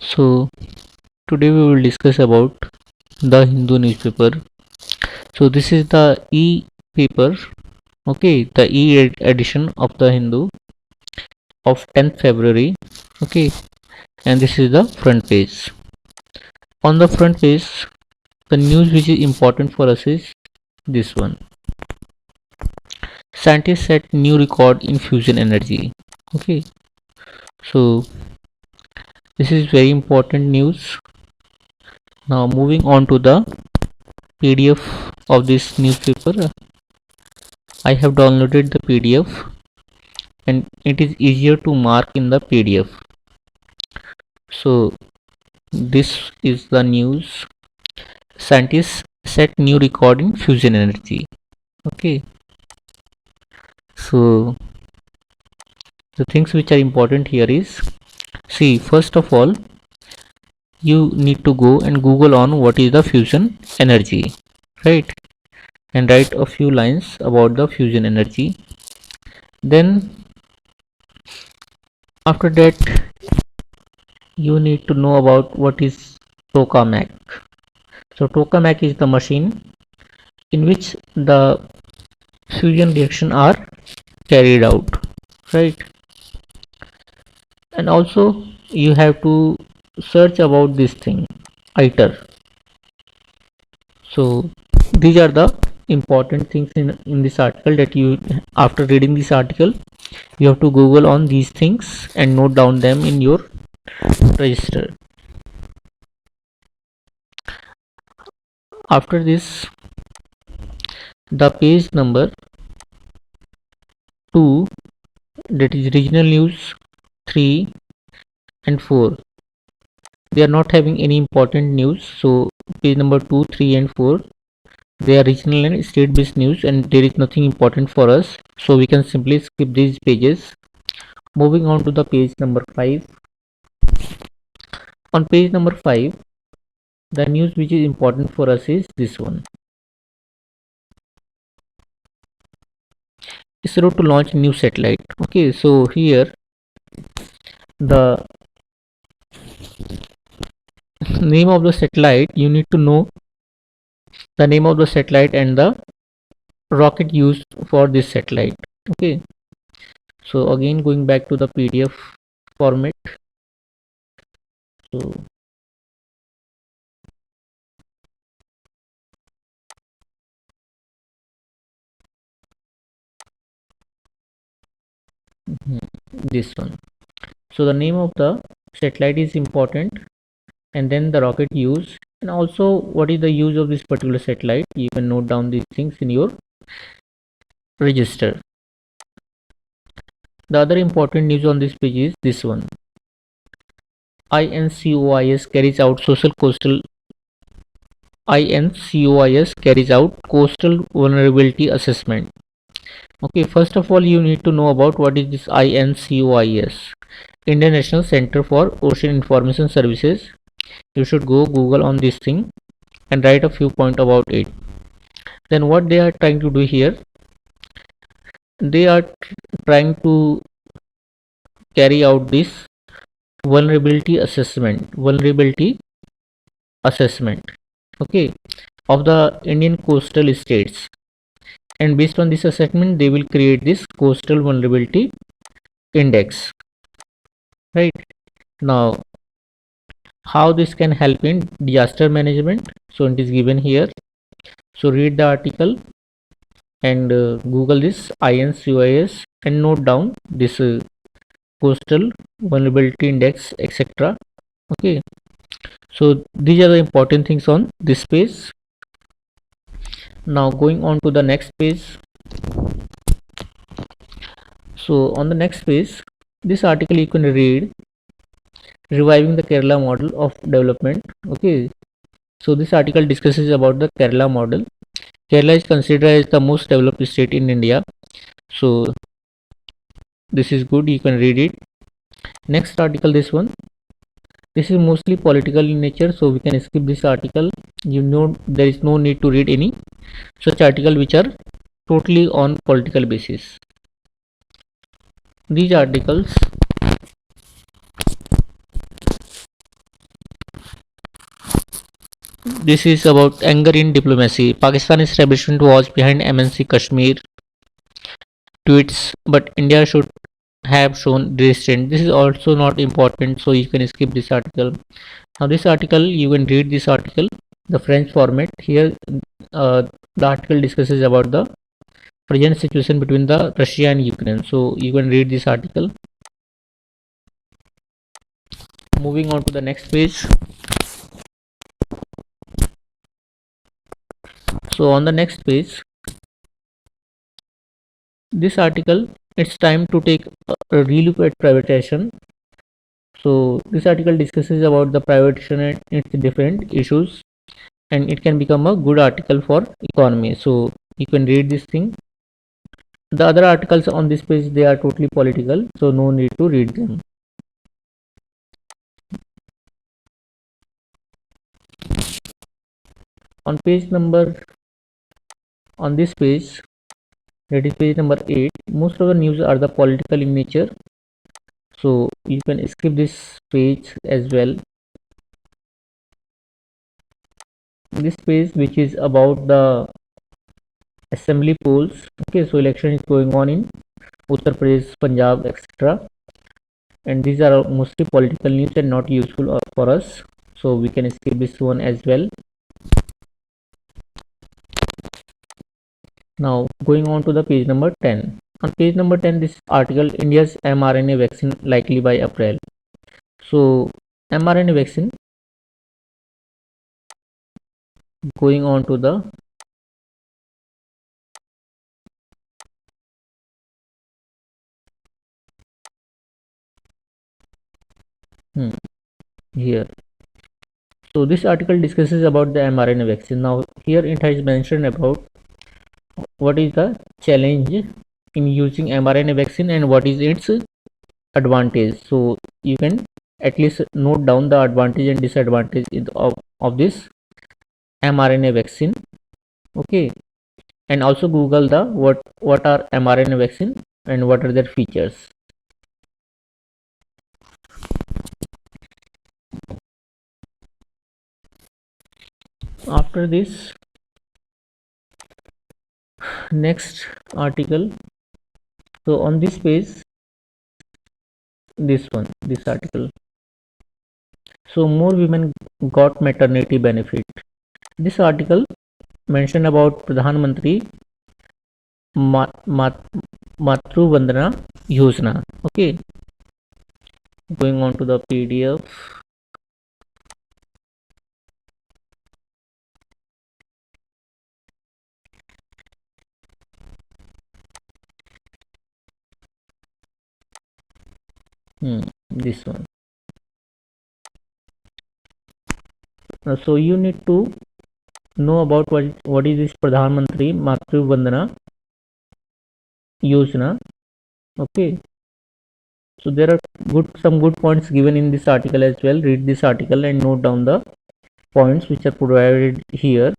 So today we will discuss about the Hindu newspaper. So this is the e-paper, okay, the edition of the Hindu of 10th February, okay, and this is the front page. On the front page, the news which is important for us is this one. Scientists set new record in fusion energy. Okay, so this is very important news. Now moving on to the PDF of this newspaper. I have downloaded the PDF and it is easier to mark in the PDF. So this is the news. Scientists set new record in fusion energy. Okay, so the things which are important here is, see, first of all you need to go and Google on what is the fusion energy, right, and write a few lines about the fusion energy. Then after that you need to know about what is tokamak. So tokamak is the machine in which the fusion reaction are carried out, right, and also you have to search about this thing ITER. So these are the important things in this article, that you, after reading this article, you have to Google on these things and note down them in your register. After this, the page number 2, that is regional news 3 and 4, they are not having any important news. So page number 2, 3 and 4, they are regional and state based news and there is nothing important for us, so we can simply skip these pages. Moving on to the page number 5. On page number 5, the news which is important for us is this one. ISRO to launch new satellite. Okay, so here the name of the satellite, you need to know the name of the satellite and the rocket used for this satellite. Okay, so again going back to the PDF format. So this one. So the name of the satellite is important, and then the rocket use, and also what is the use of this particular satellite. You can note down these things in your register. The other important news on this page is this one. INCOIS carries out coastal vulnerability assessment. Okay, first of all you need to know about what is this INCOIS, International Center for Ocean Information Services. You should go Google on this thing and write a few points about it. Then what they are trying to do here, they are trying to carry out this vulnerability assessment, okay, of the Indian coastal states, and based on this assessment they will create this coastal vulnerability index, right. Now how this can help in disaster management, so it is given here. So read the article and Google this INCOIS and note down this coastal vulnerability index, etc. Okay, so these are the important things on this page. Now going on to the next page. So on the next page, this article you can read, reviving the Kerala model of development. Okay, so this article discusses about the Kerala model. Kerala is considered as the most developed state in India, so this is good, you can read it. Next article, this one, this is mostly political in nature, so we can skip this article. You know, there is no need to read any such article which are totally on political basis. These articles This is about anger in diplomacy. Pakistan establishment was behind MNC Kashmir tweets, but India should have shown restraint. This is also not important, so you can skip this article. Now, this article you can read this article, the French format. Here, the article discusses about the present situation between the Russia and Ukraine. So you can read this article. Moving on to the next page. So on the next page, this article, it's time to take a relook at privatization. So this article discusses about the privatization and its different issues, and it can become a good article for economy. So you can read this thing. The other articles on this page, they are totally political, so no need to read them. On page number, on this page, that is page number 8, most of the news are the political in nature, so you can skip this page as well. This page, which is about the assembly polls, okay, so election is going on in Uttar Pradesh, Punjab, etc., and these are mostly political news and not useful for us, so we can skip this one as well. Now going on to the page number 10. On page number 10, this article, India's mRNA vaccine likely by April. So mRNA vaccine, going on to the here. So this article discusses about the mRNA vaccine. Now here it has mentioned about what is the challenge in using mRNA vaccine and what is its advantage. So you can at least note down the advantage and disadvantage of this mRNA vaccine. Okay, and also Google the what are mRNA vaccine and what are their features. After this, next article. So on this page, this article. So more women got maternity benefit. This article mentioned about Pradhan Mantri Matru Vandana Yojana. Okay, going on to the PDF. This one. So you need to know about what is this Pradhan Mantri Matru Vandana Yojana. Okay, so there are some good points given in this article as well. Read this article and note down the points which are provided here.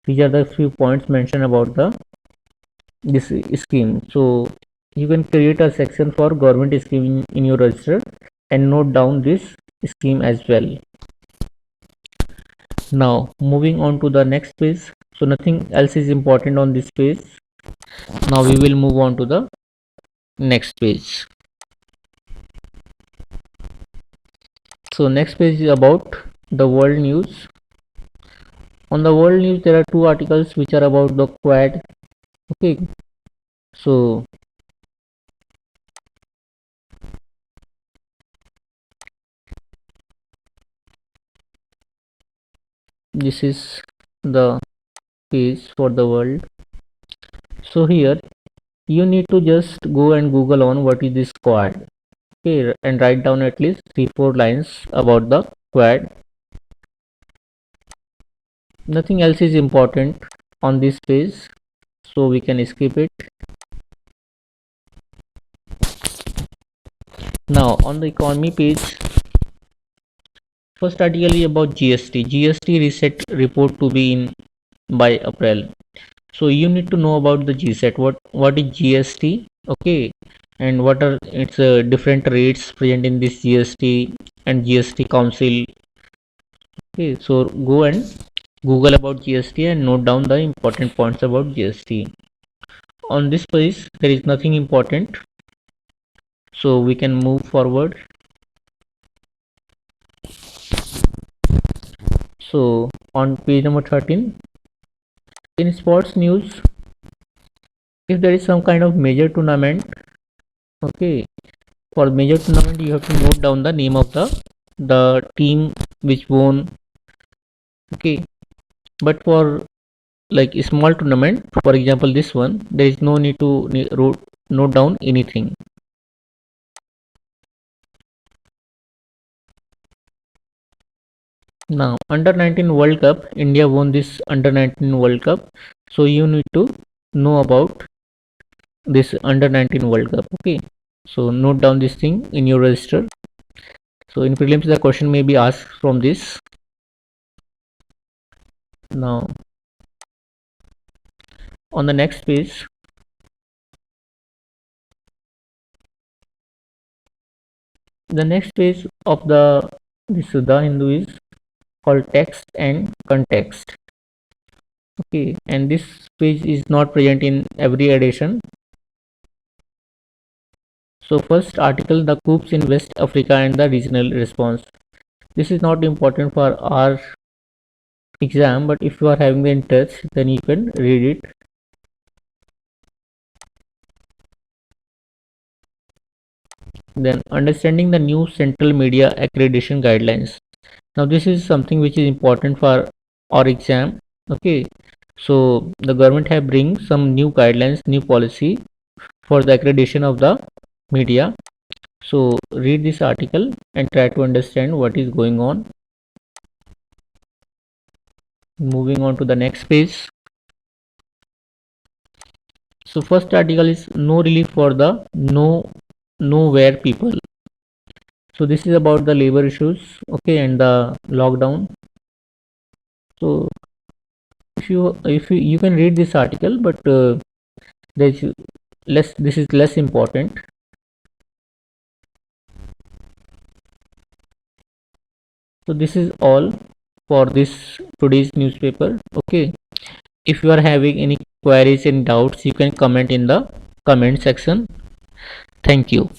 These are the few points mentioned about this scheme. So you can create a section for government scheme in your register and note down this scheme as well. Now moving on to the next page. So nothing else is important on this page. Now we will move on to the next page. So next page is about the world news. On the world news, there are two articles which are about the Quad. Okay, so this is the page for the world. So here you need to just go and Google on what is this Quad. Okay, and write down at least 3-4 lines about the Quad. Nothing else is important on this page, so we can skip it. Now on the economy page, first article is about GST reset report to be in by April. So you need to know about the GSET. What is GST? Okay, and what are its different rates present in this GST and GST Council. Okay, so go and Google about GST and note down the important points about GST. On this page there is nothing important, so we can move forward. So on page number 13, in sports news, if there is some kind of major tournament, okay, for major tournament you have to note down the name of the team which won. Okay, but for like a small tournament, for example this one, there is no need to note down anything. Now under 19 World Cup, India won this under 19 World Cup, so you need to know about this under 19 World Cup. Okay, so note down this thing in your register. So in prelims the question may be asked from this. Now on the next page, the next page of this Sudha Hindu is called text and context. Okay, and this page is not present in every edition. So first article, the coups in West Africa and the regional response. This is not important for our exam, but if you are having the interest, then you can read it. Then understanding the new central media accreditation guidelines. Now this is something which is important for our exam. Okay, so the government have bring some new guidelines, new policy for the accreditation of the media. So read this article and try to understand what is going on. Moving on to the next page. So first article is no relief for the nowhere people. So this is about the labor issues, okay, and the lockdown. So if you can read this article, but there's less. This is less important. So this is all for this today's newspaper. Okay, if you are having any queries and doubts, you can comment in the comment section. Thank you.